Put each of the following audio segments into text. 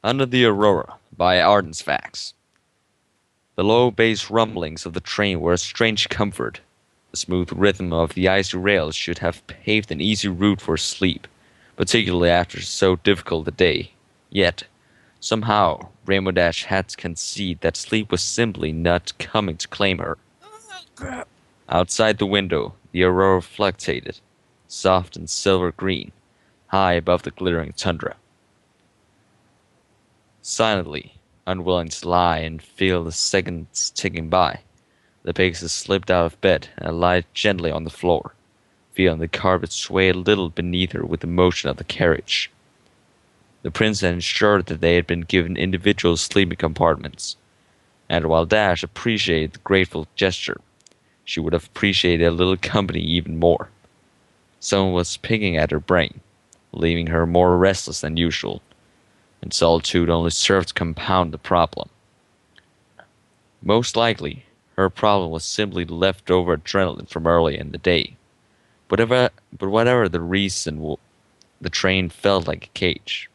Under the Aurora by Ardensfax. The low bass rumblings of the train were a strange comfort. The smooth rhythm of the icy rails should have paved an easy route for sleep, particularly after so difficult a day. Yet, somehow, Rainbow Dash had to concede that sleep was simply not coming to claim her. Outside the window, the aurora fluctuated, soft and silver green, high above the glittering tundra. Silently, unwilling to lie and feel the seconds ticking by, the Pegasus slipped out of bed and alighted gently on the floor, feeling the carpet sway a little beneath her with the motion of the carriage. The prince had ensured that they had been given individual sleeping compartments, and while Dash appreciated the grateful gesture, she would have appreciated a little company even more. Someone was picking at her brain, leaving her more restless than usual, and solitude only served to compound the problem. Most likely, her problem was simply leftover adrenaline from early in the day. But whatever the reason, the train felt like a cage.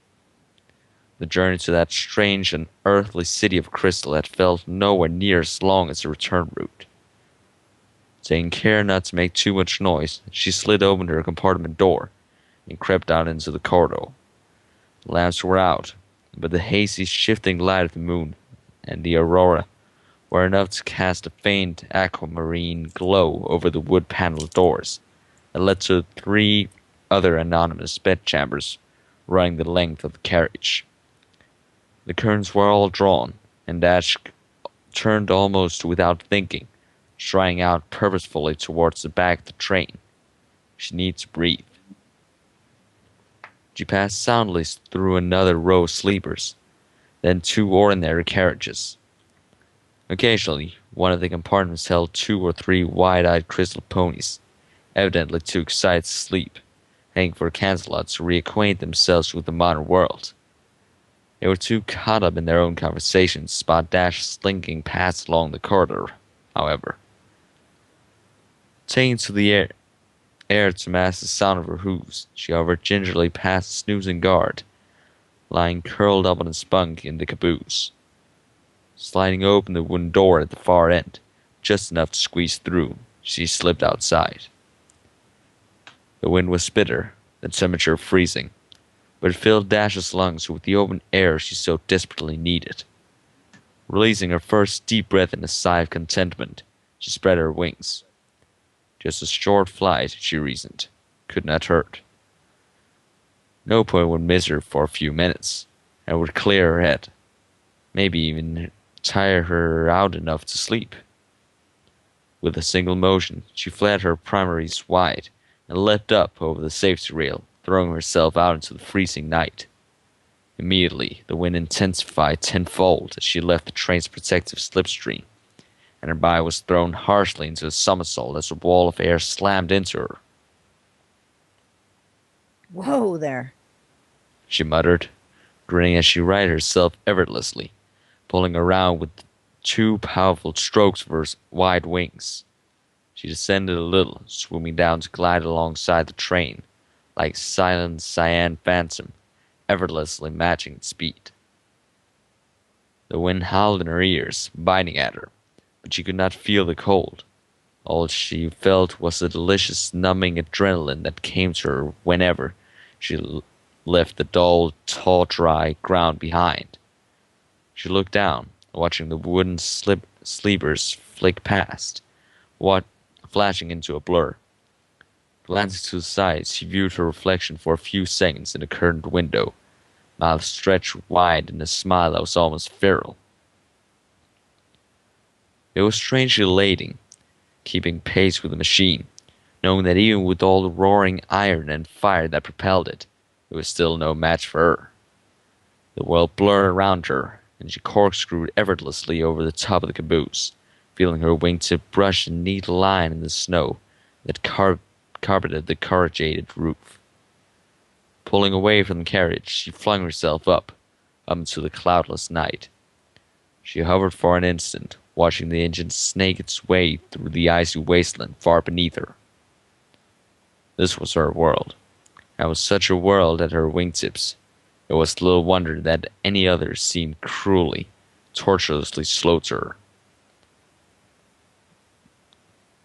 The journey to that strange and earthly city of crystal had felt nowhere near as long as the return route. Taking care not to make too much noise, she slid open her compartment door and crept out into the corridor. The lamps were out, but the hazy, shifting light of the moon and the aurora were enough to cast a faint aquamarine glow over the wood-paneled doors that led to 3 other anonymous bedchambers running the length of the carriage. The curtains were all drawn, and Dash turned almost without thinking, striding out purposefully towards the back of the train. She needed to breathe. She passed soundly through another row of sleepers, then 2 ordinary carriages. Occasionally, one of the compartments held 2 or 3 wide-eyed crystal ponies, evidently too excited to sleep, hanging for Cancelots to reacquaint themselves with the modern world. They were too caught up in their own conversations to spot Dash slinking past along the corridor, however. Taking to the air to mask the sound of her hooves, she hovered gingerly past the snoozing guard, lying curled up on his bunk in the caboose. Sliding open the wooden door at the far end, just enough to squeeze through, she slipped outside. The wind was bitter, the temperature freezing, but it filled Dash's lungs with the open air she so desperately needed. Releasing her first deep breath in a sigh of contentment, she spread her wings. Just a short flight, she reasoned, could not hurt. No point would miss her for a few minutes, and would clear her head, maybe even tire her out enough to sleep. With a single motion, she flared her primaries wide and leapt up over the safety rail, throwing herself out into the freezing night. Immediately, the wind intensified tenfold as she left the train's protective slipstream, and her body was thrown harshly into a somersault as a wall of air slammed into her. Whoa there, she muttered, grinning as she righted herself effortlessly, pulling around with 2 powerful strokes of her wide wings. She descended a little, swooping down to glide alongside the train, like a silent cyan phantom, effortlessly matching its speed. The wind howled in her ears, biting at her, but she could not feel the cold. All she felt was the delicious, numbing adrenaline that came to her whenever she left the dull, tall, dry ground behind. She looked down, watching the wooden sleepers flick past, flashing into a blur. Glancing to the side, she viewed her reflection for a few seconds in the curtained window, mouth stretched wide in a smile that was almost feral. It was strangely elating, keeping pace with the machine, knowing that even with all the roaring iron and fire that propelled it, it was still no match for her. The world blurred around her, and she corkscrewed effortlessly over the top of the caboose, feeling her wingtip brush a neat line in the snow that carpeted the corrugated roof. Pulling away from the carriage, she flung herself up into the cloudless night. She hovered for an instant, watching the engine snake its way through the icy wasteland far beneath her. This was her world, and was such a world at her wingtips, It was little wonder that any others seemed cruelly, tortuously slow to her.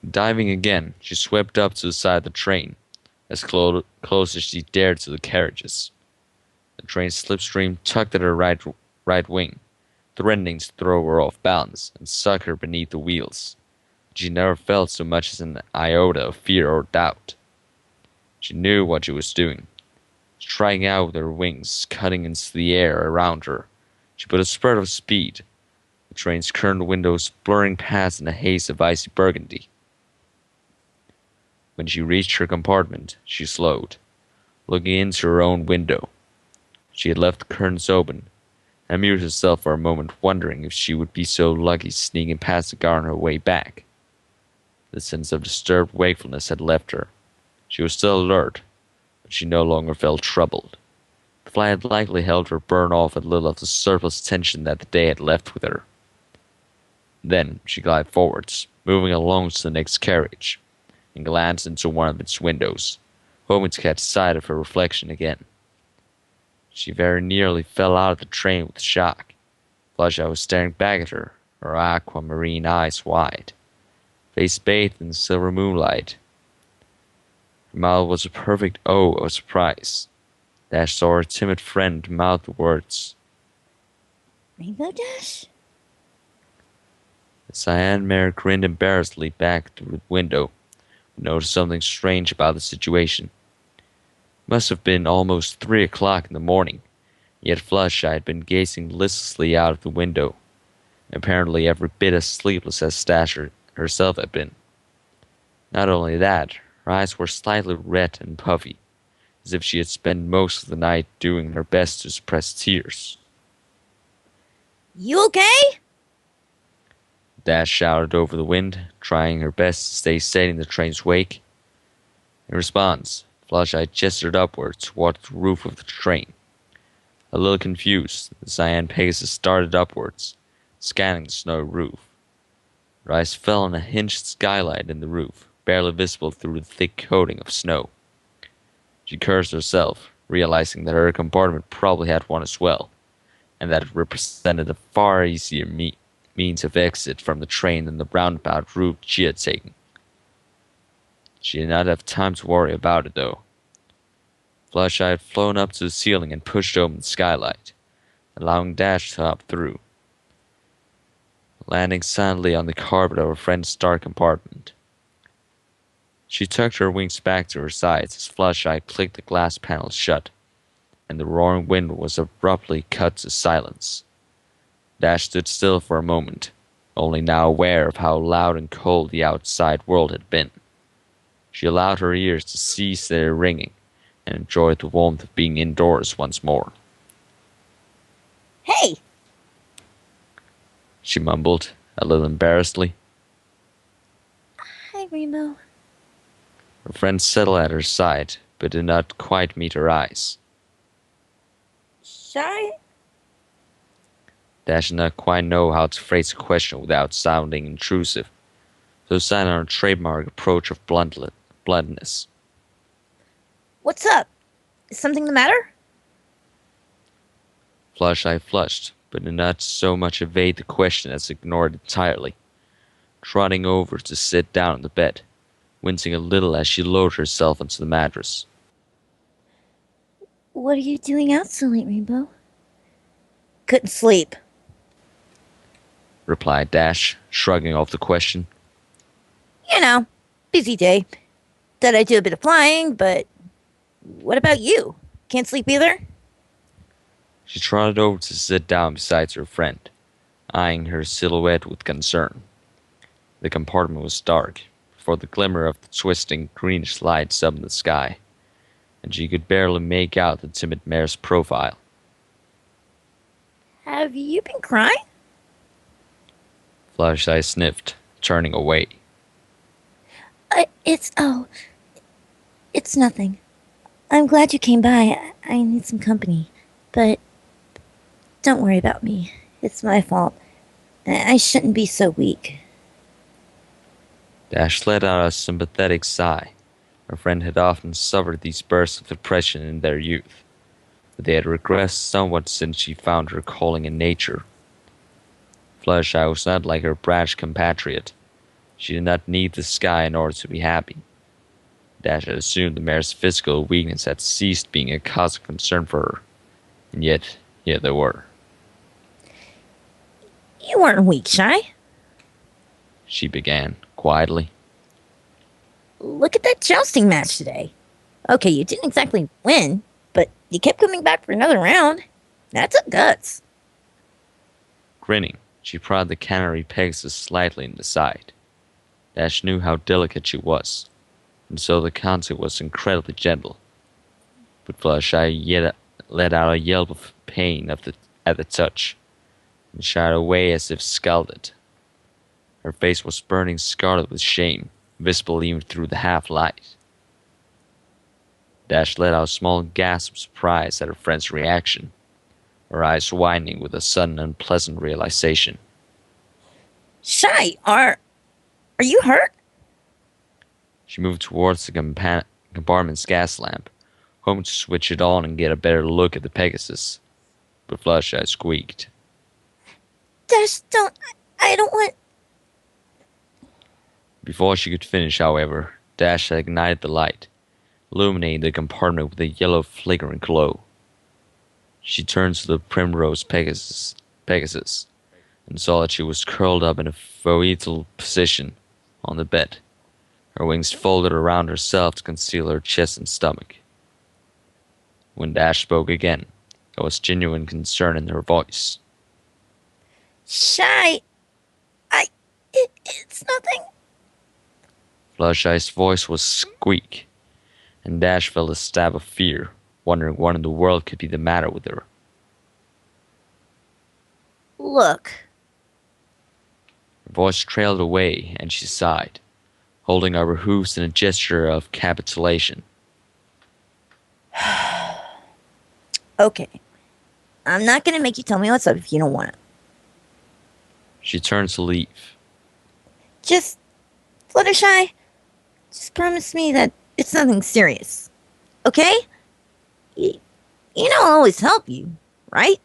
Diving again, she swept up to the side of the train, as close as she dared to the carriages. The train's slipstream tugged at her right wing, threatening to throw her off balance and suck her beneath the wheels. She never felt so much as an iota of fear or doubt. She knew what she was doing. Striking out with her wings, cutting into the air around her, she put a spurt of speed, the train's curtained windows blurring past in a haze of icy burgundy. When she reached her compartment, she slowed, looking into her own window. She had left the curtains open, and amused herself for a moment wondering if she would be so lucky sneaking past the guard on her way back. The sense of disturbed wakefulness had left her. She was still alert, but she no longer felt troubled. The flight had likely helped her burn off a little of the surplus tension that the day had left with her. Then she glided forwards, moving along to the next carriage, and glanced into one of its windows, hoping to catch sight of her reflection again. She very nearly fell out of the train with shock. Fluttershy was staring back at her aquamarine eyes wide, face bathed in the silver moonlight. Her mouth was a perfect O of surprise. Dash saw her timid friend mouth the words, Rainbow Dash? The cyan mare grinned embarrassedly back through the window, but noticed something strange about the situation. It must have been almost 3 o'clock in the morning, yet Fluttershy had been gazing listlessly out of the window, apparently every bit as sleepless as Dash herself had been. Not only that, her eyes were slightly red and puffy, as if she had spent most of the night doing her best to suppress tears. You okay? Dash shouted over the wind, trying her best to stay steady in the train's wake. In response, Fluttershy gestured upwards toward the roof of the train. A little confused, the cyan Pegasus started upwards, scanning the snowy roof. Her eyes fell on a hinged skylight in the roof, barely visible through the thick coating of snow. She cursed herself, realizing that her compartment probably had one as well, and that it represented a far easier means of exit from the train than the roundabout route she had taken. She did not have time to worry about it, though. Fluttershy had flown up to the ceiling and pushed open the skylight, allowing Dash to hop through, landing silently on the carpet of her friend's dark compartment. She tucked her wings back to her sides as Fluttershy clicked the glass panels shut, and the roaring wind was abruptly cut to silence. Dash stood still for a moment, only now aware of how loud and cold the outside world had been. She allowed her ears to cease their ringing, and enjoyed the warmth of being indoors once more. Hey! She mumbled, a little embarrassedly. Hi, Rainbow. Her friend settled at her side, but did not quite meet her eyes. Shy? Dash did not quite know how to phrase a question without sounding intrusive, so decided on a trademark approach of bluntness. What's up? Is something the matter? Fluttershy flushed, but did not so much evade the question as ignore it entirely, trotting over to sit down on the bed, wincing a little as she lowered herself onto the mattress. What are you doing out so late, Rainbow? Couldn't sleep, replied Dash, shrugging off the question. You know, busy day. Thought I'd do a bit of flying, but what about you? Can't sleep either? She trotted over to sit down beside her friend, eyeing her silhouette with concern. The compartment was dark, for the glimmer of the twisting greenish lights up in the sky, and she could barely make out the timid mare's profile. Have you been crying? Fluttershy sniffed, turning away. It's nothing. I'm glad you came by. I need some company. But don't worry about me. It's my fault. I shouldn't be so weak. Dash let out a sympathetic sigh. Her friend had often suffered these bursts of depression in their youth. but they had regressed somewhat since she found her calling in nature. Fluttershy was not like her brash compatriot. She did not need the sky in order to be happy. Dash had assumed the mare's physical weakness had ceased being a cause of concern for her, and yet here they were. You weren't weak, Shy. She began, quietly. Look at that jousting match today. Okay, you didn't exactly win, but you kept coming back for another round. That's a guts. Grinning, she prodded the canary Pegasus slightly in the side. Dash knew how delicate she was, and so the contact was incredibly gentle. But Fluttershy yet let out a yelp of pain at the touch, and shied away as if scalded. Her face was burning scarlet with shame, visible even through the half-light. Dash let out a small gasp of surprise at her friend's reaction, her eyes widening with a sudden unpleasant realization. Shy, are you hurt? She moved towards the compartment's gas lamp, hoping to switch it on and get a better look at the Pegasus. But Fluttershy squeaked. Dash, I don't want... Before she could finish, however, Dash had ignited the light, illuminating the compartment with a yellow flickering glow. She turned to the primrose Pegasus, and saw that she was curled up in a fetal position on the bed, her wings folded around herself to conceal her chest and stomach. When Dash spoke again, there was genuine concern in her voice. Shy, it's nothing. Fluttershy's voice was squeak, and Dash felt a stab of fear, wondering what in the world could be the matter with her. Look. Her voice trailed away, and she sighed, holding up her hooves in a gesture of capitulation. Okay. I'm not going to make you tell me what's up if you don't want it. She turned to leave. Just, Fluttershy, just promise me that it's nothing serious. Okay? You know I'll always help you, right?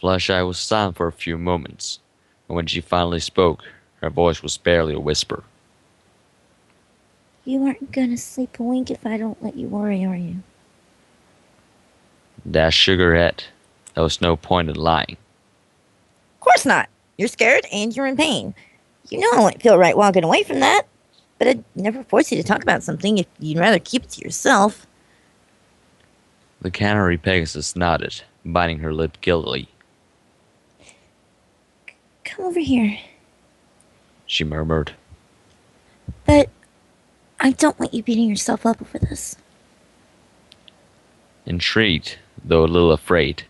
Fluttershy was silent for a few moments, and when she finally spoke, her voice was barely a whisper. You aren't gonna sleep a wink if I don't let you worry, are you? Dash shook her head. There was no point in lying. Of course not. You're scared and you're in pain. You know I wouldn't feel right walking away from that. But I'd never force you to talk about something if you'd rather keep it to yourself. The canary Pegasus nodded, biting her lip guiltily. Come over here. She murmured. But I don't want you beating yourself up over this. Intrigued, though a little afraid,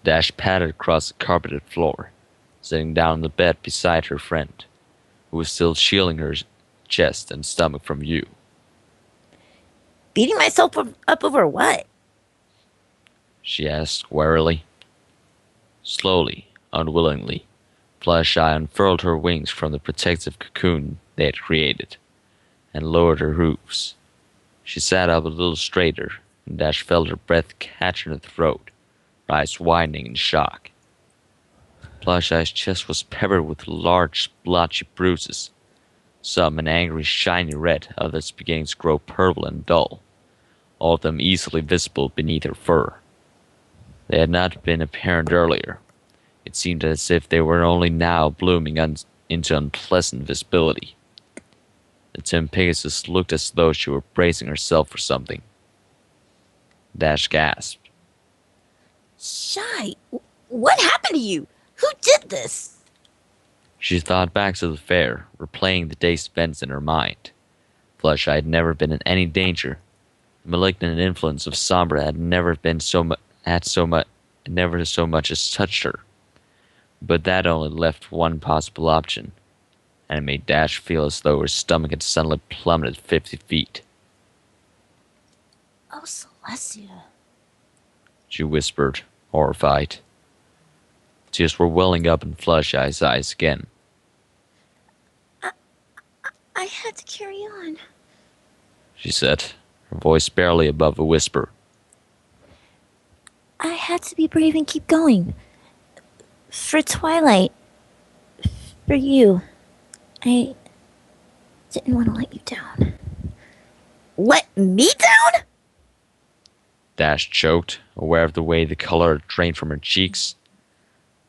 Dash padded across the carpeted floor, sitting down on the bed beside her friend, who was still shielding her chest and stomach from view. Beating myself up over what? She asked warily. Slowly, unwillingly, Fluttershy unfurled her wings from the protective cocoon they had created, and lowered her hooves. She sat up a little straighter, and Dash felt her breath catch in her throat, her eyes widening in shock. Fluttershy's chest was peppered with large, blotchy bruises, some an angry, shiny red, others beginning to grow purple and dull, all of them easily visible beneath her fur. They had not been apparent earlier. It seemed as if they were only now blooming into unpleasant visibility. The Tim Pegasus looked as though she were bracing herself for something. Dash gasped. Shy, what happened to you? Who did this? She thought back to the fair, replaying the day's events in her mind. Fluttershy had never been in any danger. The malignant influence of Sombra had never so much as touched her. But that only left one possible option, and it made Dash feel as though her stomach had suddenly plummeted 50 feet. Oh, Celestia. She whispered, horrified. Tears were welling up in Fluttershy's eyes again. I had to carry on, She said, her voice barely above a whisper. had to be brave and keep going. For Twilight. For you. I didn't want to let you down. Let me down? Dash choked, aware of the way the color drained from her cheeks.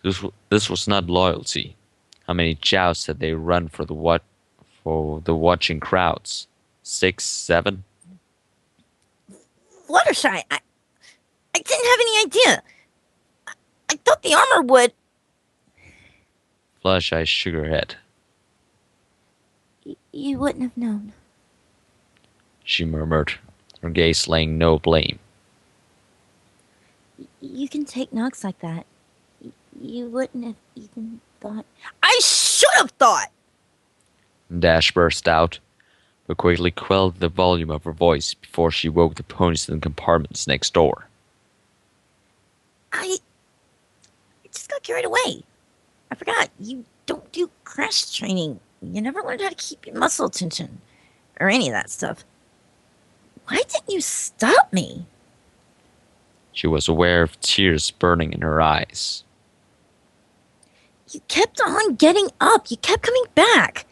This was not loyalty. How many jousts had they run for the watching crowds? 6, 7? Fluttershy, I didn't have any idea. I thought the armor would. Fluttershy shook her head. You wouldn't have known. She murmured, her gaze laying no blame. You can take knocks like that. You wouldn't have even thought. I should have thought! Dash burst out, but quickly quelled the volume of her voice before she woke the ponies in the compartments next door. I just got carried away. I forgot, you don't do crash training. You never learned how to keep your muscle tension. Or any of that stuff. Why didn't you stop me? She was aware of tears burning in her eyes. You kept on getting up. You kept coming back.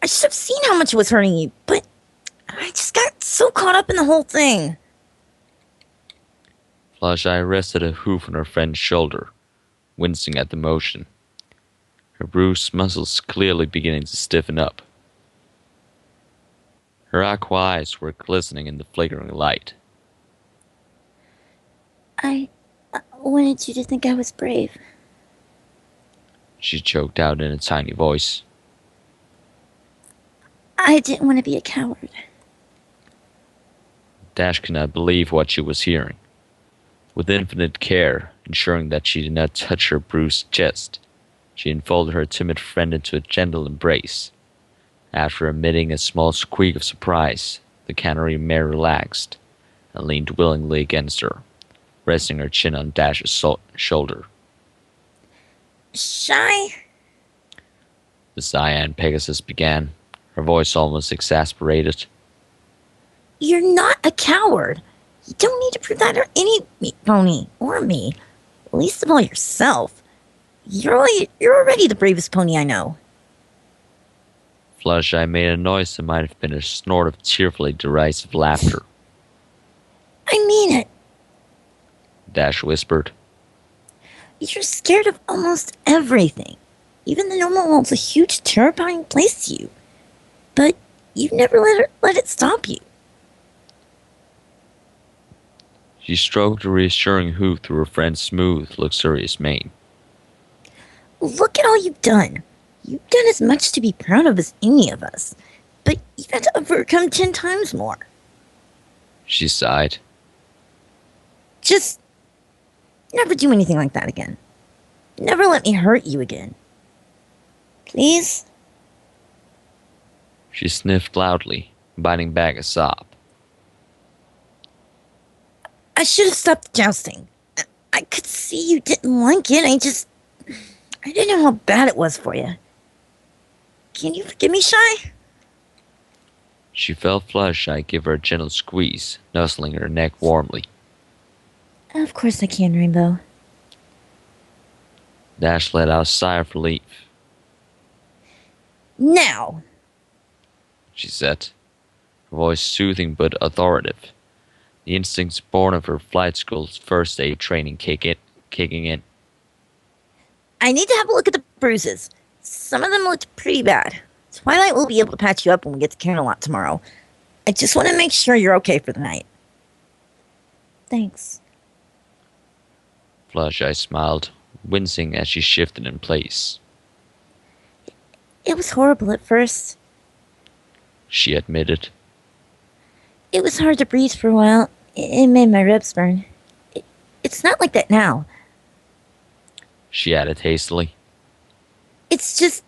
I should have seen how much it was hurting you, but I just got so caught up in the whole thing. Fluttershy rested a hoof on her friend's shoulder, wincing at the motion. Her bruised muscles clearly beginning to stiffen up. Her aqua eyes were glistening in the flickering light. I wanted you to think I was brave. She choked out in a tiny voice. I didn't want to be a coward. Dash could not believe what she was hearing. With infinite care, ensuring that she did not touch her bruised chest, she enfolded her timid friend into a gentle embrace. After emitting a small squeak of surprise, the canary mare relaxed and leaned willingly against her, resting her chin on Dash's shoulder. Shy? The cyan Pegasus began, her voice almost exasperated. You're not a coward. You don't need to prove that to any pony or me. Least of all yourself. You're already the bravest pony I know. Fluttershy made a noise that might have been a snort of cheerfully derisive laughter. I mean it. Dash whispered. You're scared of almost everything. Even the normal world's a huge, terrifying place to you. But you never let it stop you. She stroked a reassuring hoof through her friend's smooth, luxurious mane. Look at all you've done. You've done as much to be proud of as any of us. But you've had to overcome 10 times more. She sighed. Just never do anything like that again. Never let me hurt you again. Please? She sniffed loudly, biting back a sob. I should have stopped the jousting. I could see you didn't like it. I didn't know how bad it was for you. Can you forgive me, Shy? She felt Fluttershy give her a gentle squeeze, nuzzling her neck warmly. Of course I can, Rainbow. Dash let out a sigh of relief. Now! She said, her voice soothing but authoritative. The instincts born of her flight school's first aid training kicking in. I need to have a look at the bruises. Some of them looked pretty bad. Twilight will be able to patch you up when we get to Camelot tomorrow. I just want to make sure you're okay for the night. Thanks. Fluttershy smiled, wincing as she shifted in place. It was horrible at first. She admitted. It was hard to breathe for a while. It made my ribs burn. It's not like that now. She added hastily. It's just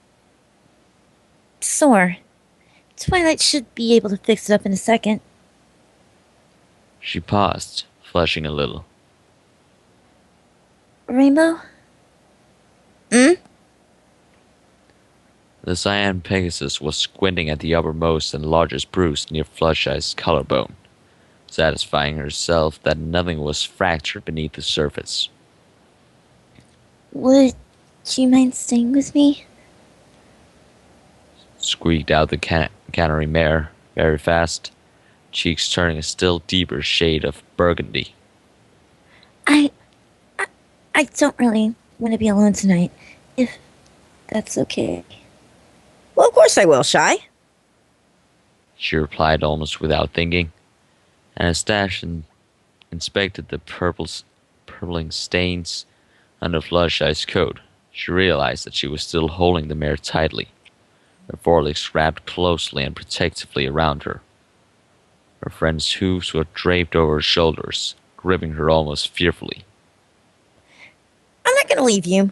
sore. Twilight should be able to fix it up in a second. She paused, flushing a little. Rainbow? Hmm? The cyan Pegasus was squinting at the uppermost and largest bruise near Fluttershy's collarbone, satisfying herself that nothing was fractured beneath the surface. Would you mind staying with me? Squeaked out the cannery mare very fast, cheeks turning a still deeper shade of burgundy. I, I, I don't really want to be alone tonight, if that's okay. Well, of course I will, Shy. She replied almost without thinking, and as Dash inspected the purpling stains under Fluttershy's coat, she realized that she was still holding the mare tightly, her forelegs wrapped closely and protectively around her. Her friend's hooves were draped over her shoulders, gripping her almost fearfully. I'm not going to leave you.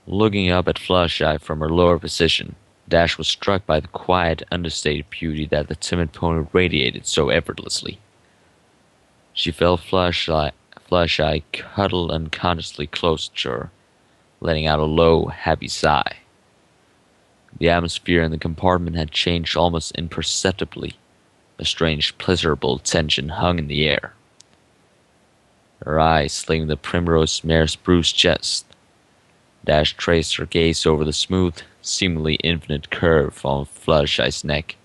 Looking up at Fluttershy from her lower position, Dash was struck by the quiet, understated beauty that the timid pony radiated so effortlessly. She felt Fluttershy cuddle unconsciously close to her, letting out a low, happy sigh. The atmosphere in the compartment had changed almost imperceptibly. A strange, pleasurable tension hung in the air. Her eyes leaving the primrose mare's bruised chest, Dash traced her gaze over the smooth, seemingly infinite curve on Fluttershy's neck,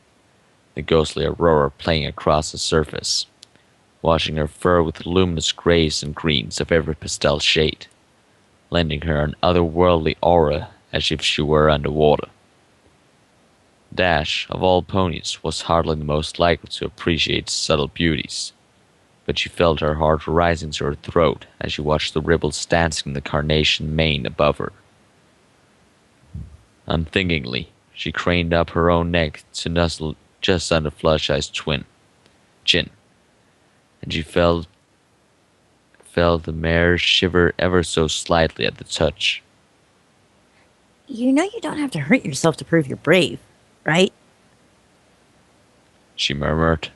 the ghostly Aurora playing across the surface, washing her fur with luminous grays and greens of every pastel shade, lending her an otherworldly aura as if she were underwater. Dash, of all ponies, was hardly the most likely to appreciate subtle beauties, but she felt her heart rising to her throat as she watched the ripples dancing in the carnation mane above her. Unthinkingly, she craned up her own neck to nuzzle just under Fluttershy's chin, and she felt the mare shiver ever so slightly at the touch. You know you don't have to hurt yourself to prove you're brave, right? She murmured.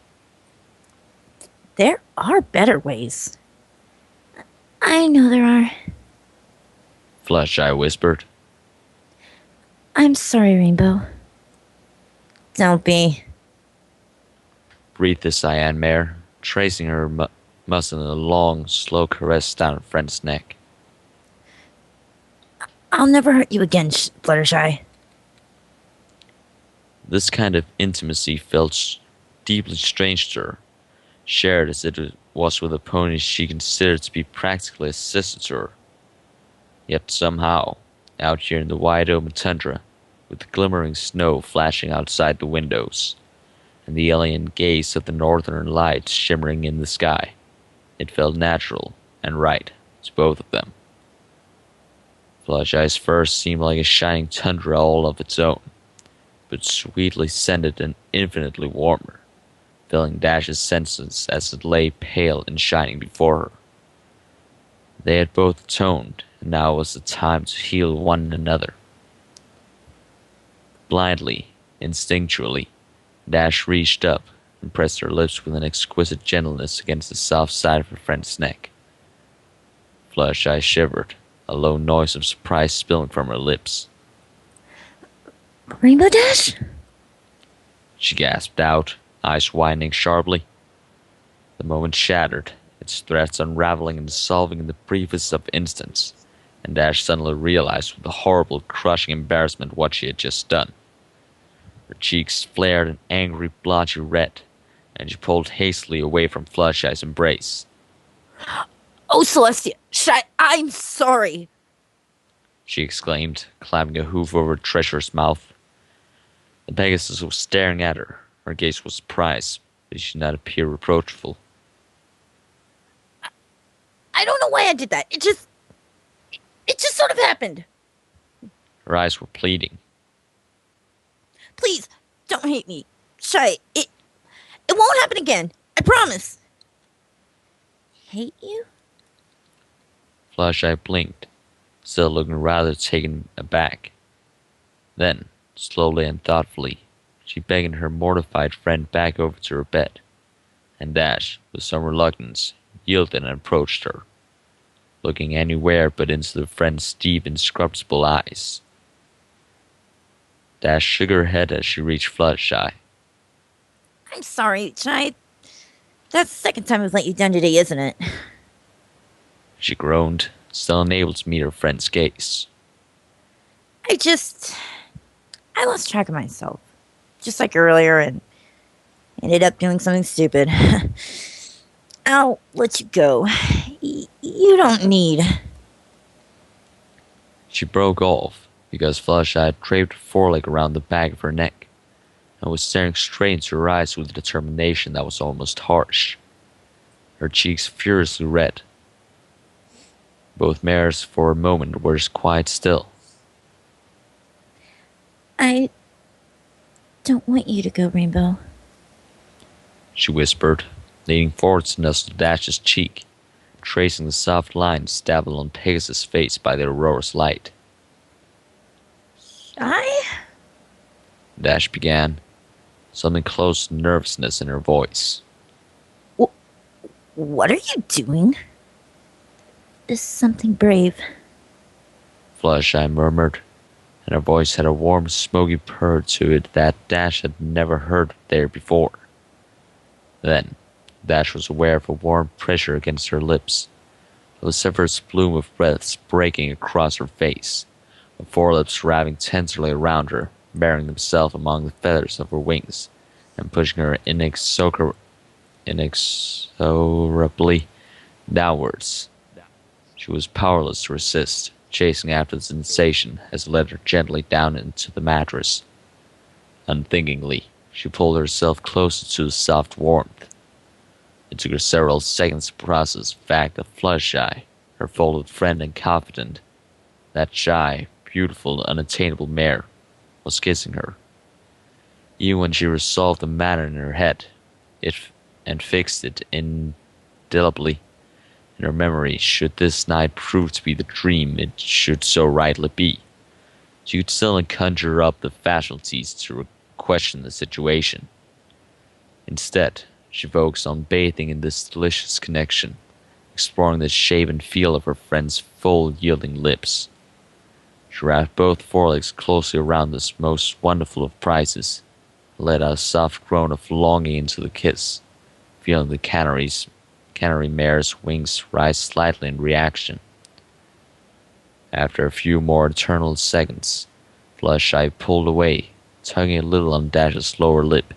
There are better ways. I know there are. Fluttershy whispered. I'm sorry, Rainbow. Don't be. Breathed the cyan mare, tracing her muzzle in a long, slow caress down her friend's neck. I'll never hurt you again, Fluttershy. This kind of intimacy felt deeply strange to her, shared as it was with a pony she considered to be practically a sister to her. Yet somehow, out here in the wide open tundra, with the glimmering snow flashing outside the windows, and the alien gaze of the northern lights shimmering in the sky, it felt natural and right to both of them. Fluttershy's fur seemed like a shining tundra all of its own, but sweetly scented and infinitely warmer, filling Dash's senses as it lay pale and shining before her. They had both atoned, and now was the time to heal one another. Blindly, instinctually, Dash reached up and pressed her lips with an exquisite gentleness against the soft side of her friend's neck. Fluttershy shivered, a low noise of surprise spilling from her lips. Rainbow Dash? She gasped out, eyes widening sharply. The moment shattered, its threads unraveling and dissolving in the briefest of instants, and Dash suddenly realized with a horrible, crushing embarrassment what she had just done. Her cheeks flared an angry, blotchy red, and she pulled hastily away from Fluttershy's embrace. Oh, Celestia, Shy, I'm sorry. She exclaimed, clapping a hoof over her treacherous mouth. The Pegasus was staring at her. Her gaze was surprised, but she did not appear reproachful. I don't know why I did that. It just sort of happened. Her eyes were pleading. Please, don't hate me. Shy, it won't happen again. I promise. Hate you? Fluttershy blinked, still looking rather taken aback. Then, slowly and thoughtfully, she beckoned her mortified friend back over to her bed, and Dash, with some reluctance, yielded and approached her, looking anywhere but into the friend's deep, inscrutable eyes. Dash shook her head as she reached Fluttershy. I'm sorry, Shy. That's the second time I've let you down today, isn't it? She groaned, still unable to meet her friend's gaze. I lost track of myself. Just like earlier and ended up doing something stupid. I'll let you go. You don't need... She broke off because Fluttershy had draped her foreleg around the back of her neck and was staring straight into her eyes with a determination that was almost harsh. Her cheeks furiously red. Both mares for a moment were quite still. I don't want you to go, Rainbow. She whispered, leaning forward to nuzzle Dash's cheek, tracing the soft lines dabbled on Pegasus' face by the Aurora's light. Shy? Dash began, something close to nervousness in her voice. What are you doing? This is something brave. Fluttershy murmured, and her voice had a warm, smoky purr to it that Dash had never heard there before. Then, Dash was aware of a warm pressure against her lips, a vociferous plume of breaths breaking across her face, her forelips wrapping tenderly around her, burying themselves among the feathers of her wings, and pushing her inexorably downwards. She was powerless to resist, chasing after the sensation as it led her gently down into the mattress. Unthinkingly, she pulled herself closer to the soft warmth. It took her several seconds to process the fact that Fluttershy, her folded friend and confidant, that shy, beautiful, unattainable mare, was kissing her. Even when she resolved the matter in her head, and fixed it indelibly in her memory, should this night prove to be the dream it should so rightly be, she could still conjure up the faculties to question the situation. Instead, she focused on bathing in this delicious connection, exploring the shape and feel of her friend's full, yielding lips. She wrapped both forelegs closely around this most wonderful of prizes, and let out a soft groan of longing into the kiss, feeling the canary mare's wings rise slightly in reaction. After a few more eternal seconds, Fluttershy pulled away, tugging a little on Dash's lower lip,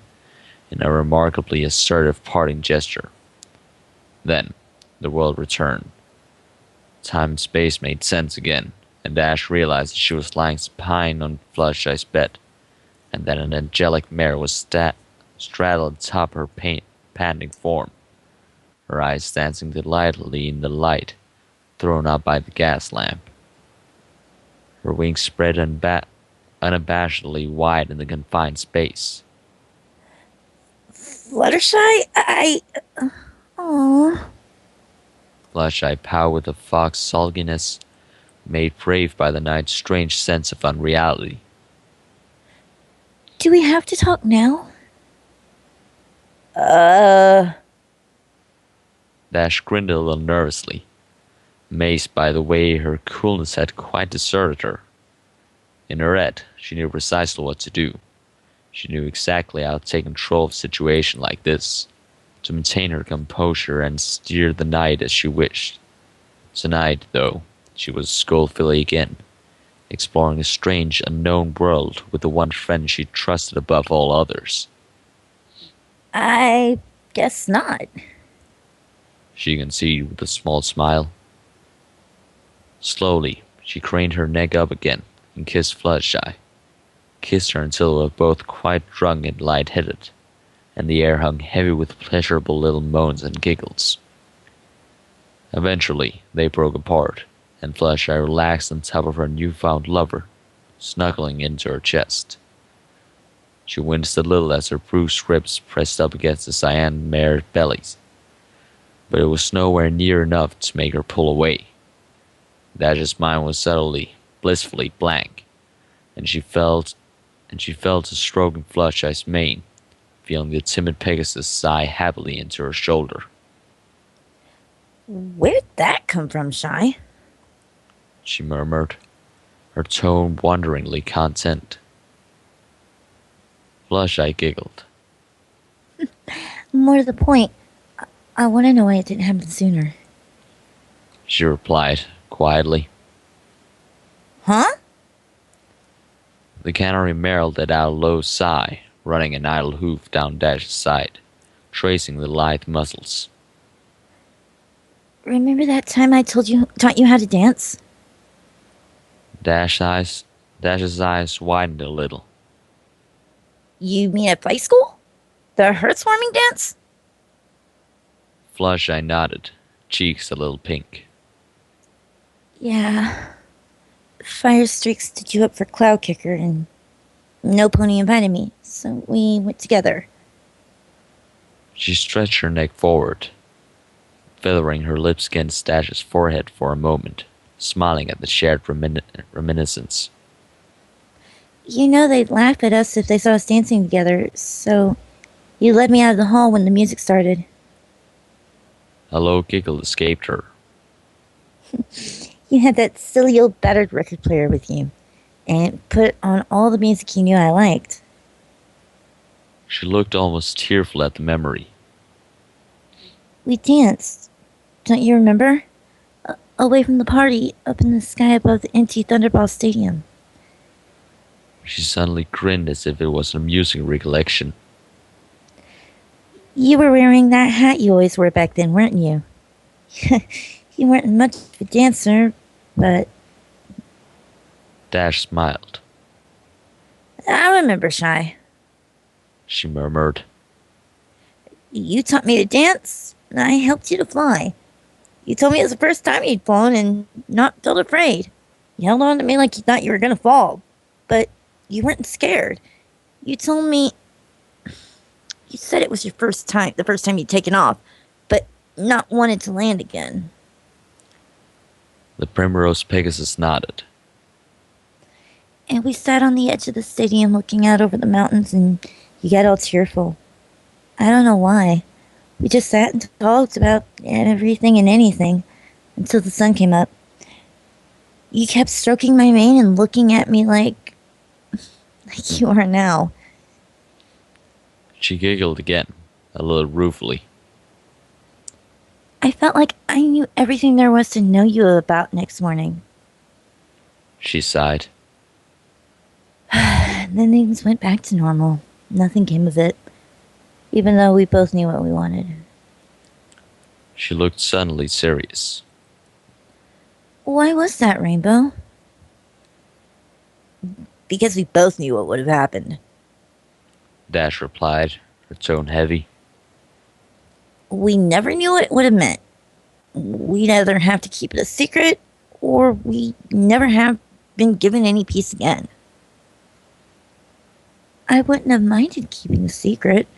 in a remarkably assertive parting gesture. Then, the world returned. Time and space made sense again, and Dash realized that she was lying supine on Fluttershy's bed, and that an angelic mare was straddled atop her panting form, her eyes dancing delightedly in the light thrown up by the gas lamp. Her wings spread unabashedly wide in the confined space. Fluttershy? Aww. Fluttershy powed with a fox sulkiness made brave by the night's strange sense of unreality. Do we have to talk now? Dash grinned a little nervously, amazed by the way her coolness had quite deserted her. In her head, she knew precisely what to do. She knew exactly how to take control of a situation like this, to maintain her composure and steer the night as she wished. Tonight, though, she was Skullfilly again, exploring a strange, unknown world with the one friend she trusted above all others. I guess not. She conceded with a small smile. Slowly, she craned her neck up again and kissed Fluttershy. Kissed her until they were both quite drunk and light-headed, and the air hung heavy with pleasurable little moans and giggles. Eventually, they broke apart, and Fluttershy relaxed on top of her newfound lover, snuggling into her chest. She winced a little as her bruised ribs pressed up against the cyan mare's bellies, but it was nowhere near enough to make her pull away. Dash's mind was subtly, blissfully blank, and she fell to stroking Fluttershy's mane, feeling the timid Pegasus sigh happily into her shoulder. Where'd that come from, Shy? She murmured, her tone wonderingly content. Fluttershy giggled. More to the point, I want to know why it didn't happen sooner. She replied, quietly. Huh? The canary mare let out a low sigh, running an idle hoof down Dash's side, tracing the lithe muscles. Remember that time I taught you how to dance? Dash's eyes widened a little. You mean at fight school? The heartwarming dance? Fluttershy nodded, cheeks a little pink. Yeah. Fire Streak stood you up for Cloud Kicker, and no pony invited me, so we went together. She stretched her neck forward, feathering her lips against Dash's forehead for a moment, smiling at the shared reminiscence. You know they'd laugh at us if they saw us dancing together, so you led me out of the hall when the music started. A low giggle escaped her. You had that silly old battered record player with you, and put on all the music you knew I liked. She looked almost tearful at the memory. We danced. Don't you remember? Away from the party, up in the sky above the empty Thunderball Stadium. She suddenly grinned as if it was an amusing recollection. You were wearing that hat you always wore back then, weren't you? You weren't much of a dancer, but... Dash smiled. I remember, Shy. She murmured. You taught me to dance, and I helped you to fly. You told me it was the first time you'd flown and not felt afraid. You held on to me like you thought you were going to fall, but you weren't scared. You told me... You said it was your first time, the first time you'd taken off, but not wanted to land again. The Primrose Pegasus nodded. And we sat on the edge of the stadium looking out over the mountains, and you got all tearful. I don't know why. We just sat and talked about everything and anything until the sun came up. You kept stroking my mane and looking at me like you are now. She giggled again, a little ruefully. I felt like I knew everything there was to know you about next morning. She sighed. Then things went back to normal. Nothing came of it, even though we both knew what we wanted. She looked suddenly serious. Why was that, Rainbow? Because we both knew what would have happened. Dash replied, her tone heavy. We never knew what it would have meant. We'd either have to keep it a secret, or we never have been given any peace again. I wouldn't have minded keeping a secret.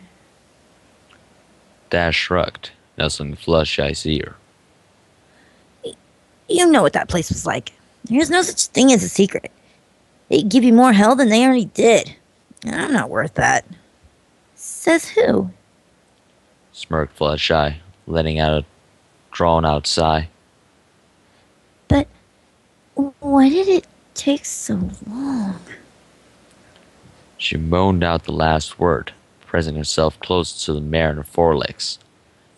Dash shrugged, nuzzling Fluttershy's ear. You know what that place was like. There's no such thing as a secret. They'd give you more hell than they already did. I'm not worth that. Says who? Smirked Fluttershy, letting out a drawn-out sigh. But why did it take so long? She moaned out the last word, pressing herself close to the mare in her forelegs,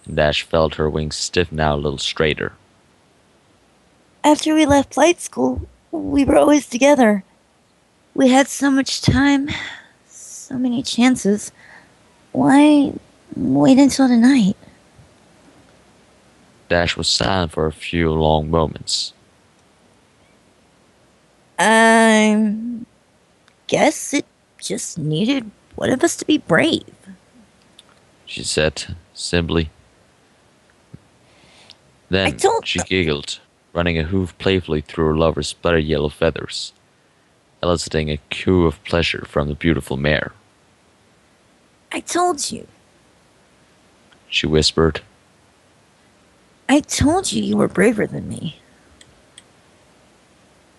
and Dash felt her wings stiffen out a little straighter. After we left flight school, we were always together. We had so much time, so many chances. Why wait until tonight? Dash was silent for a few long moments. Guess it just needed one of us to be brave. She said, simply. Then she giggled, running a hoof playfully through her lover's butter yellow feathers, eliciting a coo of pleasure from the beautiful mare. I told you. She whispered. I told you you were braver than me.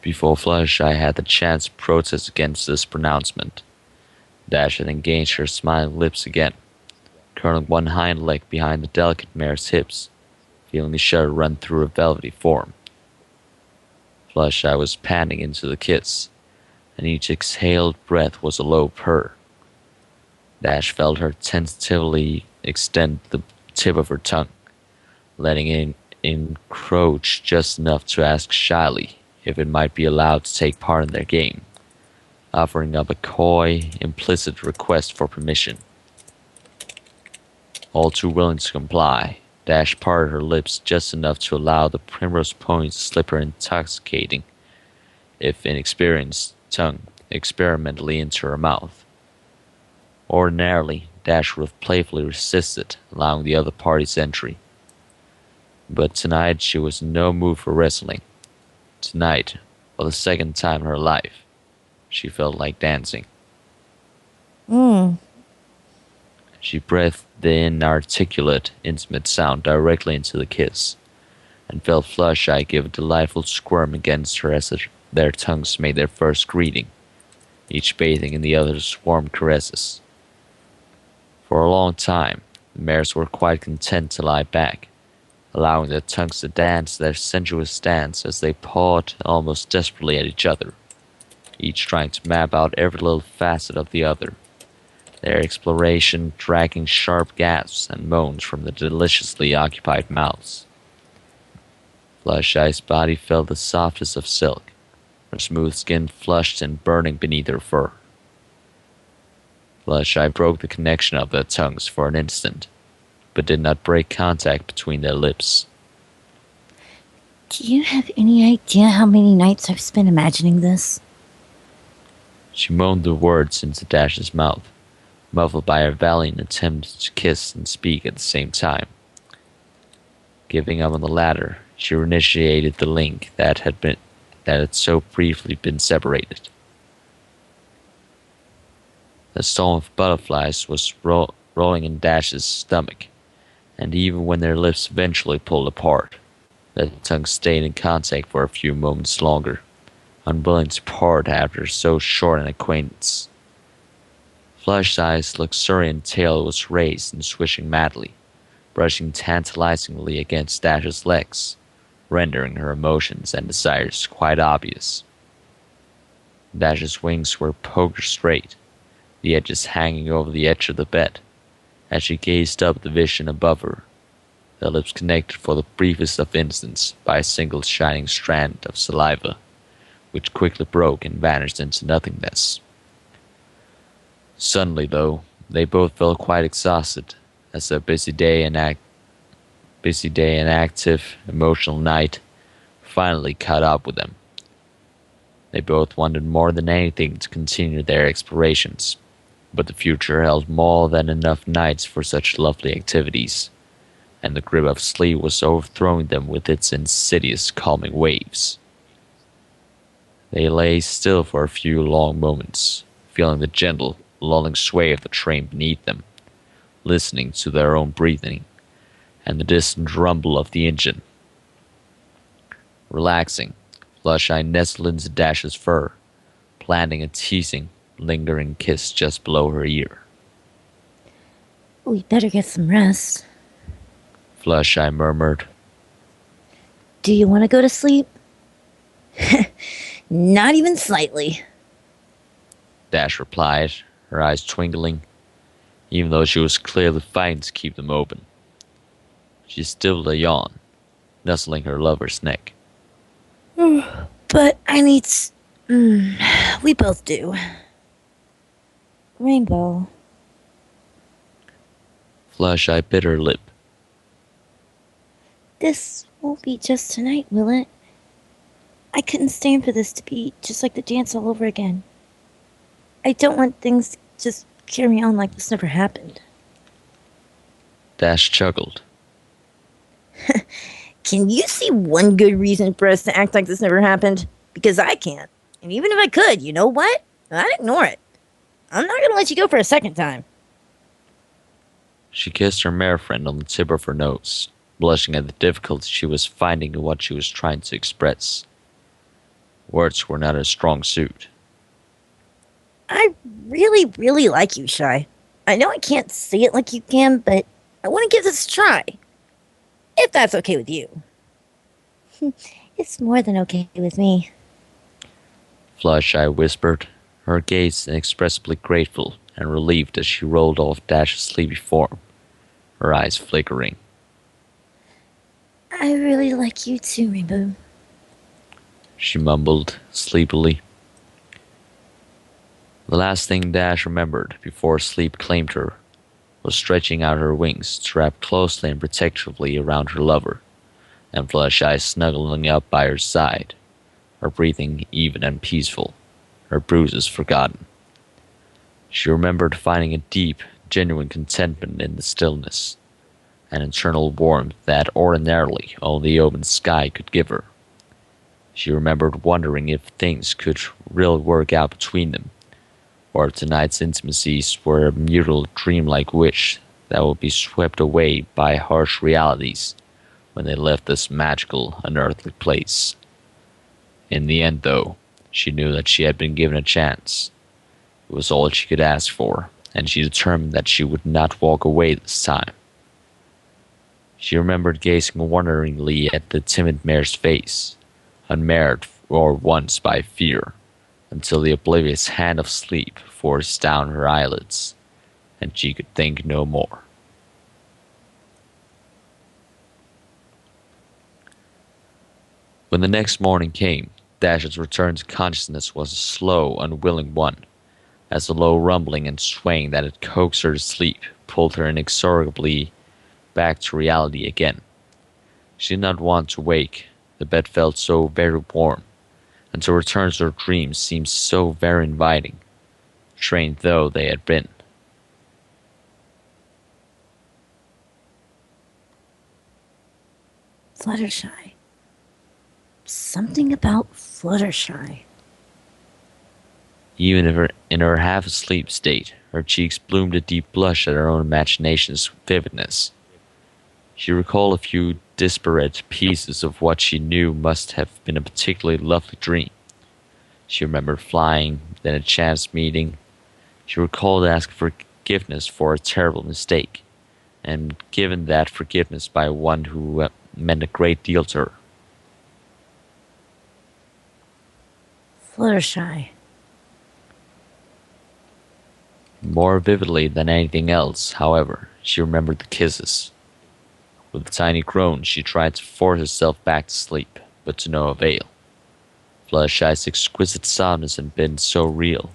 Before Fluttershy had the chance to protest against this pronouncement, Dash had engaged her smiling lips again, curling one hind leg behind the delicate mare's hips, feeling the shudder run through her velvety form. Fluttershy was panting into the kiss, and each exhaled breath was a low purr. Dash felt her tentatively extend the tip of her tongue, letting it encroach just enough to ask shyly if it might be allowed to take part in their game, offering up a coy, implicit request for permission. All too willing to comply, Dash parted her lips just enough to allow the primrose point to slip her intoxicating, if inexperienced, tongue experimentally into her mouth. Ordinarily, Dash would have playfully resisted allowing the other party's entry. But tonight she was in no mood for wrestling. Tonight, for the second time in her life, she felt like dancing. She breathed the inarticulate, intimate sound directly into the kiss, and felt Fluttershy give a delightful squirm against her as their tongues made their first greeting, each bathing in the other's warm caresses. For a long time, the mares were quite content to lie back, allowing their tongues to dance their sensuous dance as they pawed almost desperately at each other, each trying to map out every little facet of the other, their exploration dragging sharp gasps and moans from the deliciously occupied mouths. Fluttershy's body felt the softest of silk, her smooth skin flushed and burning beneath her fur. Fluttershy broke the connection of their tongues for an instant, but did not break contact between their lips. Do you have any idea how many nights I've spent imagining this? She moaned the words into Dash's mouth, muffled by her valiant attempt to kiss and speak at the same time. Giving up on the latter, she reinitiated the link that had so briefly been separated. The storm of butterflies was rolling in Dash's stomach, and even when their lips eventually pulled apart, their tongues stayed in contact for a few moments longer, unwilling to part after so short an acquaintance. Fluttershy's luxuriant tail was raised and swishing madly, brushing tantalizingly against Dash's legs, rendering her emotions and desires quite obvious. Dash's wings were poker straight, the edges hanging over the edge of the bed. As she gazed up at the vision above her, their lips connected for the briefest of instants by a single shining strand of saliva, which quickly broke and vanished into nothingness. Suddenly, though, they both felt quite exhausted, as their busy day and active, emotional night finally caught up with them. They both wanted more than anything to continue their explorations, but the future held more than enough nights for such lovely activities, and the grip of sleep was overthrowing them with its insidious calming waves. They lay still for a few long moments, feeling the gentle, lulling sway of the train beneath them, listening to their own breathing and the distant rumble of the engine. Relaxing, Fluttershy nestled into Dash's fur, planting a teasing, lingering kiss just below her ear. We better get some rest. Fluttershy murmured. Do you want to go to sleep? Not even slightly. Dash replied, her eyes twinkling, even though she was clearly fighting to keep them open. She stilled a yawn, nestling her lover's neck. But I need... we both do. Rainbow. Fluttershy bit her lip. This won't be just tonight, will it? I couldn't stand for this to be just like the dance all over again. I don't want things to just carry on like this never happened. Dash chuckled. Can you see one good reason for us to act like this never happened? Because I can't. And even if I could, you know what? I'd ignore it. I'm not going to let you go for a second time. She kissed her mare friend on the tip of her nose, blushing at the difficulty she was finding in what she was trying to express. Words were not her strong suit. I really, really like you, Shy. I know I can't say it like you can, but I want to give this a try. If that's okay with you. It's more than okay with me. Fluttershy whispered, her gaze inexpressibly grateful and relieved as she rolled off Dash's sleepy form, her eyes flickering. I really like you too, Rainbow. She mumbled sleepily. The last thing Dash remembered before sleep claimed her was stretching out her wings to wrap closely and protectively around her lover, and Fluttershy snuggling up by her side, her breathing even and peaceful, her bruises forgotten. She remembered finding a deep, genuine contentment in the stillness, an internal warmth that ordinarily only the open sky could give her. She remembered wondering if things could really work out between them, or if tonight's intimacies were a mutual dreamlike wish that would be swept away by harsh realities when they left this magical, unearthly place. In the end, though, she knew that she had been given a chance. It was all she could ask for, and she determined that she would not walk away this time. She remembered gazing wonderingly at the timid mare's face, unmarred or once by fear, until the oblivious hand of sleep forced down her eyelids, and she could think no more. When the next morning came, Dash's return to consciousness was a slow, unwilling one, as the low rumbling and swaying that had coaxed her to sleep pulled her inexorably back to reality again. She did not want to wake. The bed felt so very warm, and to return to her dreams seemed so very inviting, trained though they had been. Fluttershy. Something about Fluttershy. Even in her half-asleep state, her cheeks bloomed a deep blush at her own imagination's vividness. She recalled a few disparate pieces of what she knew must have been a particularly lovely dream. She remembered flying, then a chance meeting. She recalled asking forgiveness for a terrible mistake, and given that forgiveness by one who meant a great deal to her. Fluttershy. More vividly than anything else, however, she remembered the kisses. With a tiny groan, she tried to force herself back to sleep, but to no avail. Fluttershy's exquisite soundness had been so real.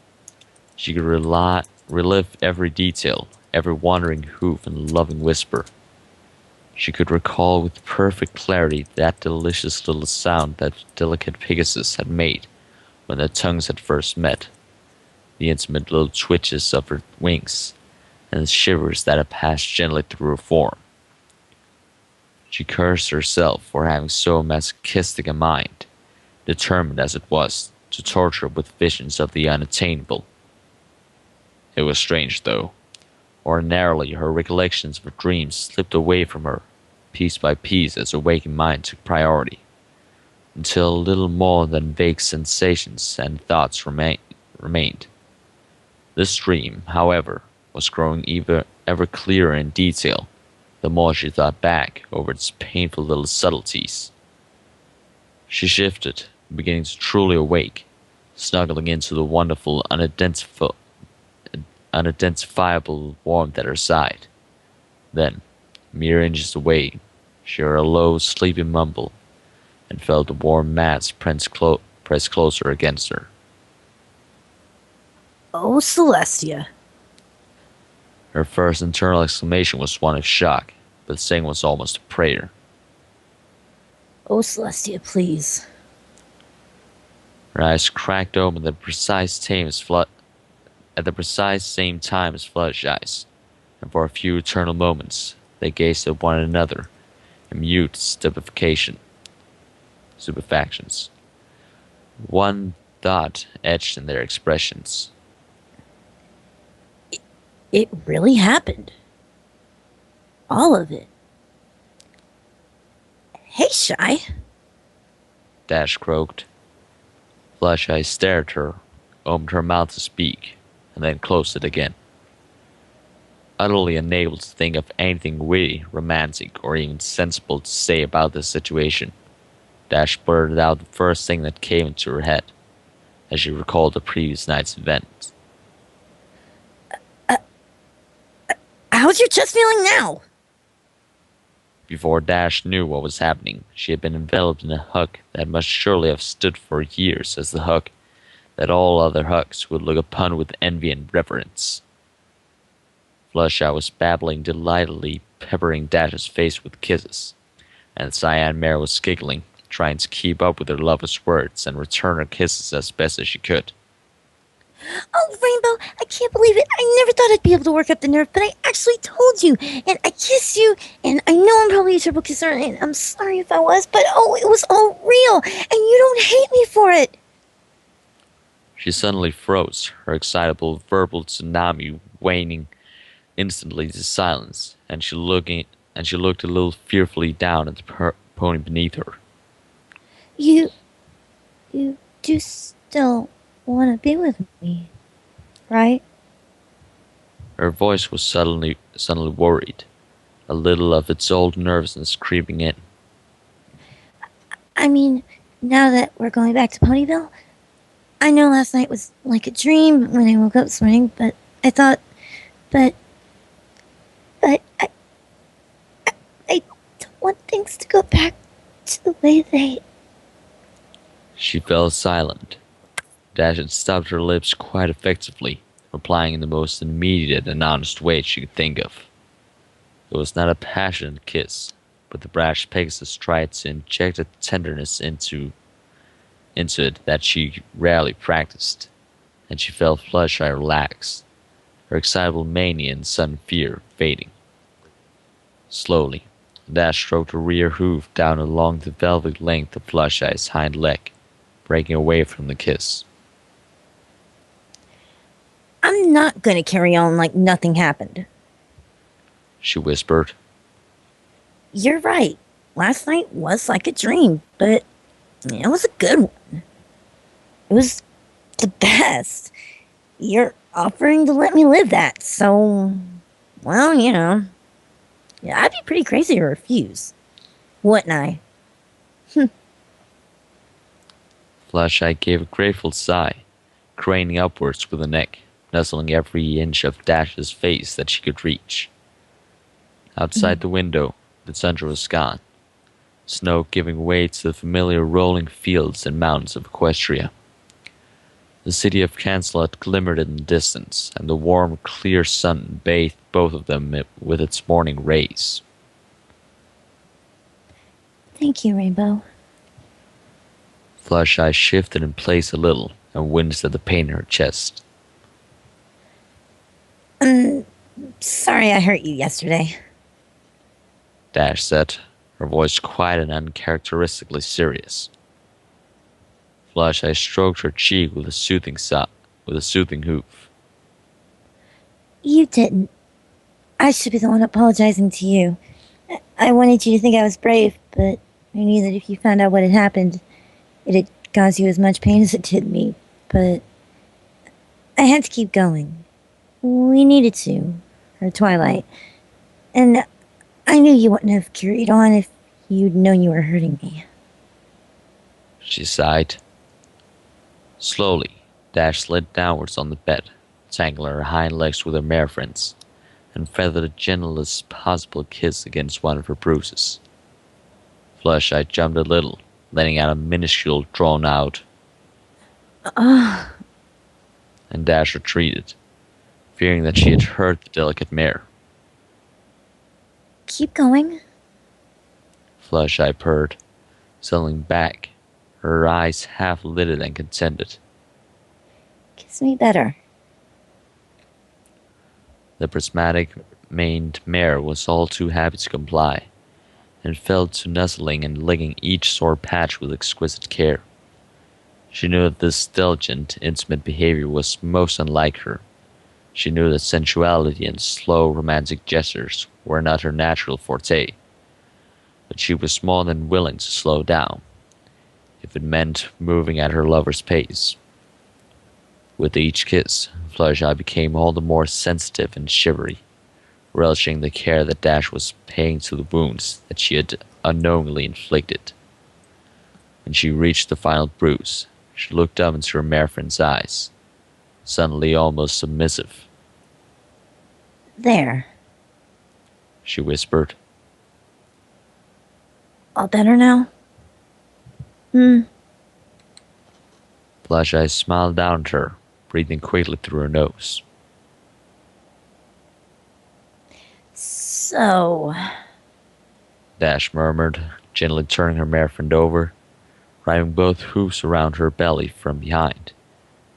She could relive every detail, every wandering hoof and loving whisper. She could recall with perfect clarity that delicious little sound that delicate Pegasus had made when their tongues had first met, the intimate little twitches of her wings, and the shivers that had passed gently through her form. She cursed herself for having so masochistic a mind, determined as it was to torture her with visions of the unattainable. It was strange, though. Ordinarily, her recollections of her dreams slipped away from her, piece by piece, as her waking mind took priority, until little more than vague sensations and thoughts remained. This dream, however, was growing ever clearer in detail, the more she thought back over its painful little subtleties. She shifted, beginning to truly awake, snuggling into the wonderful, unidentifiable warmth at her side. Then, mere inches away, she heard a low, sleepy mumble, and felt the warm mass press closer against her. Oh, Celestia. Her first internal exclamation was one of shock, but the second was almost a prayer. Oh, Celestia, please. Her eyes cracked open at the precise same time as Fluttershy's, and for a few eternal moments they gazed at one another in mute stupefactions. One thought etched in their expressions. It really happened. All of it. Hey, Shy. Dash croaked. Fluttershy stared at her, opened her mouth to speak, and then closed it again. Utterly unable to think of anything witty, romantic, or even sensible to say about this situation, Dash blurted out the first thing that came into her head, as she recalled the previous night's events. How's your chest feeling now? Before Dash knew what was happening, she had been enveloped in a hug that must surely have stood for years as the hug that all other hugs would look upon with envy and reverence. Fluttershy was babbling delightedly, peppering Dash's face with kisses, and the Cyan Mare was giggling, trying to keep up with her lover's words and return her kisses as best as she could. Oh, Rainbow, I can't believe it. I never thought I'd be able to work up the nerve, but I actually told you, and I kissed you, and I know I'm probably a triple kisser, and I'm sorry if I was, but oh, it was all real, and you don't hate me for it. She suddenly froze, her excitable verbal tsunami waning instantly to silence, and she looked a little fearfully down at the pony beneath her. You do still want to be with me, right? Her voice was suddenly worried, a little of its old nervousness creeping in. I mean, now that we're going back to Ponyville, I know last night was like a dream when I woke up this morning, but I thought, but I don't want things to go back to the way they... She fell silent. Dash had stopped her lips quite effectively, replying in the most immediate and honest way she could think of. It was not a passionate kiss, but the brash Pegasus tried to inject a tenderness into it that she rarely practiced, and she felt Fluttershy relax, her excitable mania and sudden fear fading. Slowly, Dash stroked her rear hoof down along the velvet length of Fluttershy's hind leg, breaking away from the kiss. I'm not going to carry on like nothing happened. She whispered. You're right. Last night was like a dream, but it was a good one. It was the best. You're offering to let me live that, so, well, you know, yeah, I'd be pretty crazy to refuse, wouldn't I? Fluttershy gave a grateful sigh, craning upwards with the neck, nuzzling every inch of Dash's face that she could reach. Outside the window, the tundra was gone, snow giving way to the familiar rolling fields and mountains of Equestria. The city of Cancelat glimmered in the distance, and the warm, clear sun bathed both of them with its morning rays. Thank you, Rainbow. Fluttershy shifted in place a little and winced at the pain in her chest. Sorry I hurt you yesterday. Dash said, her voice quiet and uncharacteristically serious. Fluttershy stroked her cheek with a soothing hoof. You didn't. I should be the one apologizing to you. I wanted you to think I was brave, but I knew that if you found out what had happened, it'd cause you as much pain as it did me. But I had to keep going. We needed to, for Twilight. And I knew you wouldn't have carried on if you'd known you were hurting me. She sighed. Slowly, Dash slid downwards on the bed, tangling her hind legs with her mare friends, and feathered the gentlest possible kiss against one of her bruises. Fluttershy jumped a little, letting out a minuscule drawn-out Ah. And Dash retreated, fearing that she had hurt the delicate mare. Keep going. Fluttershy purred, settling back, her eyes half-lidded and contented. Kiss me better. The prismatic-maned mare was all too happy to comply, and fell to nuzzling and licking each sore patch with exquisite care. She knew that this diligent, intimate behavior was most unlike her. She knew that sensuality and slow, romantic gestures were not her natural forte, but she was more than willing to slow down, if it meant moving at her lover's pace. With each kiss, Fluttershy became all the more sensitive and shivery, relishing the care that Dash was paying to the wounds that she had unknowingly inflicted. When she reached the final bruise, she looked up into her mare friend's eyes, suddenly almost submissive. There. she whispered. All better now? Fluttershy smiled down at her, breathing quickly through her nose. So, Dash murmured, gently turning her mare friend over, driving both hoofs around her belly from behind,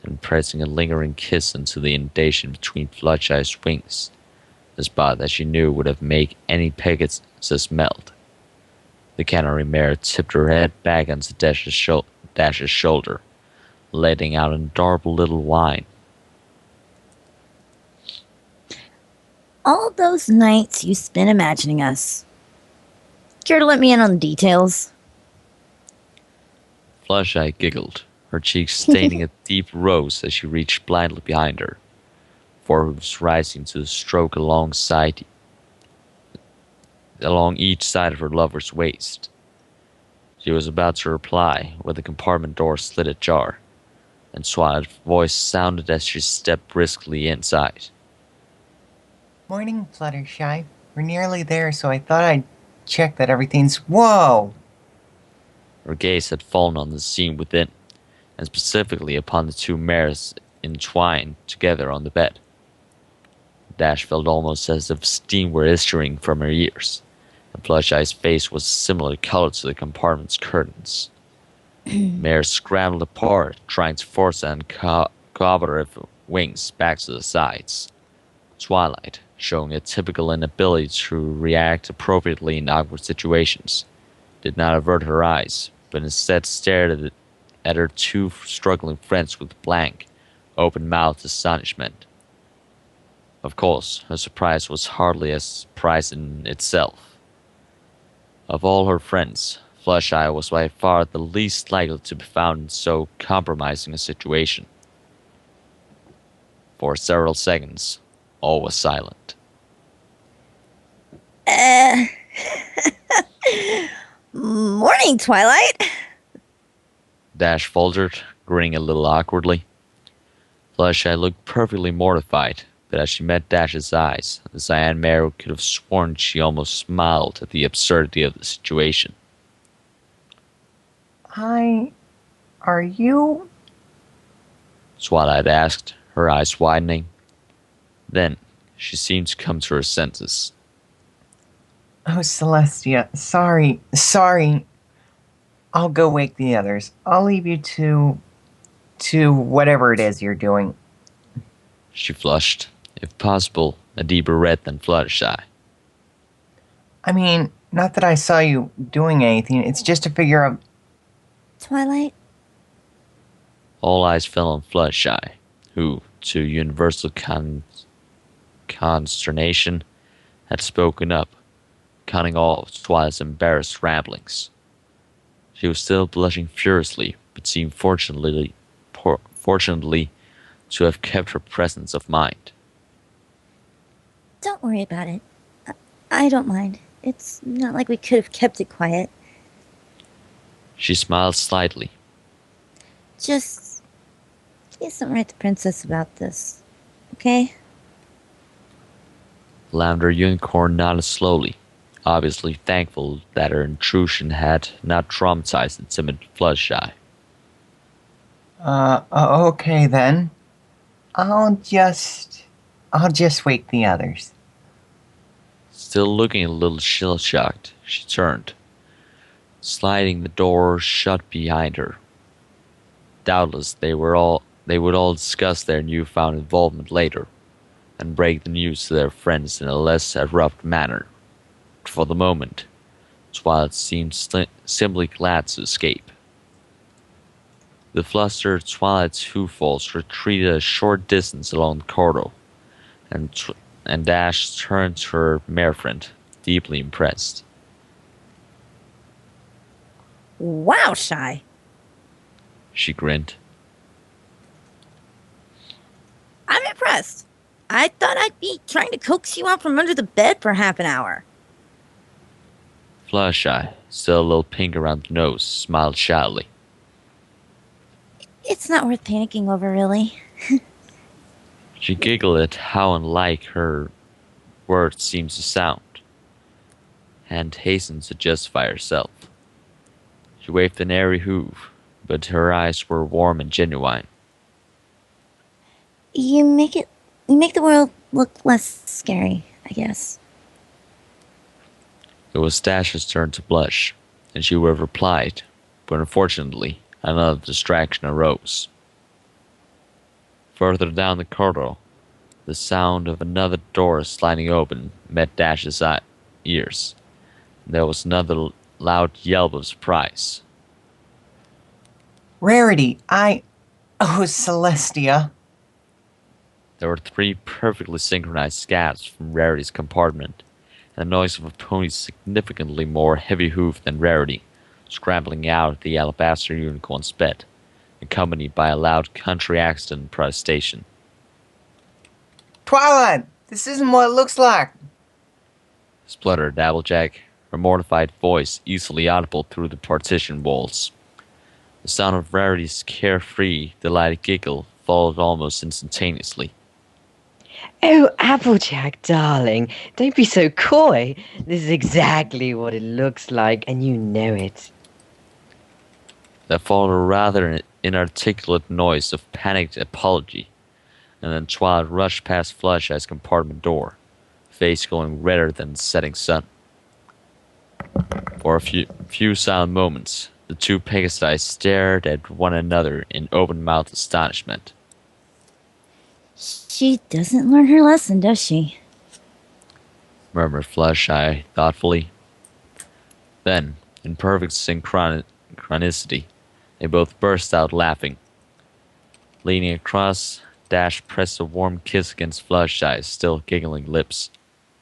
and pressing a lingering kiss into the indentation between Fluttershy's wings, a spot that she knew would have made any Pegasus melt. The canary mare tipped her head back onto Dash's shoulder, letting out an adorable little whine. all those nights you spent imagining us. Care to let me in on the details? Fluttershy giggled, her cheeks staining a deep rose as she reached blindly behind her, forehoofs rising to the stroke along each side of her lover's waist. She was about to reply when the compartment door slid ajar, and Swine's voice sounded as she stepped briskly inside. Morning, Fluttershy. We're nearly there, so I thought I'd check that everything's... Whoa! Her gaze had fallen on the scene within, and specifically upon the two mares entwined together on the bed. Dash felt almost as if steam were issuing from her ears, and Fluttershy's face was a similar color to the compartment's curtains. Mares scrambled apart, trying to force cooperative wings back to the sides. Twilight, showing a typical inability to react appropriately in awkward situations, did not avert her eyes, but instead stared at her two struggling friends with blank, open-mouthed astonishment. Of course, her surprise was hardly a surprise in itself. Of all her friends, Fluttershy was by far the least likely to be found in so compromising a situation. For several seconds, all was silent. Morning, Twilight. Dash faltered, grinning a little awkwardly. Fluttershy looked perfectly mortified, but as she met Dash's eyes, the cyan mare could have sworn she almost smiled at the absurdity of the situation. Are you... Twilight asked, her eyes widening. Then, she seemed to come to her senses. Oh, Celestia, sorry. I'll go wake the others. I'll leave you to whatever it is you're doing. She flushed, if possible, a deeper red than Fluttershy. I mean, not that I saw you doing anything. It's just to figure out... Twilight? All eyes fell on Fluttershy, who, to universal consternation, had spoken up, cutting off Twilight's embarrassed ramblings. She was still blushing furiously, but seemed fortunately to have kept her presence of mind. Don't worry about it. I don't mind. It's not like we could have kept it quiet. She smiled slightly. Just please don't write the princess about this, okay? Lavender Unicorn nodded slowly, obviously thankful that her intrusion had not traumatized the timid Fluttershy. Okay then. I'll just wake the others. Still looking a little shell-shocked, she turned, sliding the door shut behind her. Doubtless they would all discuss their newfound involvement later, and break the news to their friends in a less abrupt manner. For the moment, Twilight seemed simply glad to escape. The flustered Twilight's hoofballs retreated a short distance along the corridor, and Dash turned to her mare friend, deeply impressed. Wow, Shy. She grinned. I'm impressed. I thought I'd be trying to coax you out from under the bed for half an hour. Fluttershy, still a little pink around the nose, smiled shyly. It's not worth panicking over, really. She giggled at how unlike her words seemed to sound. and hastened to justify herself. She waved an airy hoof, but her eyes were warm and genuine. You make the world look less scary, I guess. It was Dash's turn to blush, and she would have replied, but unfortunately, another distraction arose. Further down the corridor, the sound of another door sliding open met Dash's ears. There was another loud yelp of surprise. Rarity, Oh, Celestia. There were 3 perfectly synchronized gasps from Rarity's compartment, and the noise of a pony significantly more heavy-hoofed than Rarity, scrambling out of the alabaster unicorn's bed, accompanied by a loud country accent and protestation. Twilight, this isn't what it looks like. Spluttered Applejack, her mortified voice easily audible through the partition walls. The sound of Rarity's carefree, delighted giggle followed almost instantaneously. Oh, Applejack, darling, don't be so coy. This is exactly what it looks like, and you know it. There followed a rather inarticulate noise of panicked apology, and then Twilight rushed past Fluttershy's compartment door, face glowing redder than the setting sun. For a few silent moments, the 2 Pegasi stared at one another in open-mouthed astonishment. She doesn't learn her lesson, does she? Murmured Fluttershy thoughtfully. Then, in perfect synchronicity, they both burst out laughing. Leaning across, Dash pressed a warm kiss against Fluttershy's still giggling lips,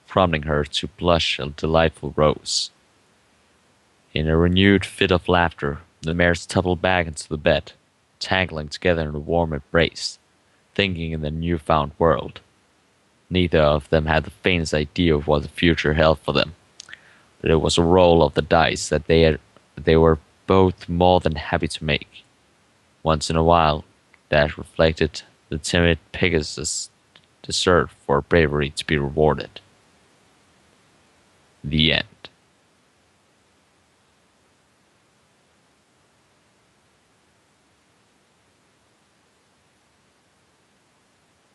prompting her to blush a delightful rose. In a renewed fit of laughter, the mares tumbled back into the bed, tangling together in a warm embrace, thinking in the newfound world. Neither of them had the faintest idea of what the future held for them, but it was a roll of the dice that they were both more than happy to make. Once in a while, Dash reflected, the timid Pegasus deserved for bravery to be rewarded. The end.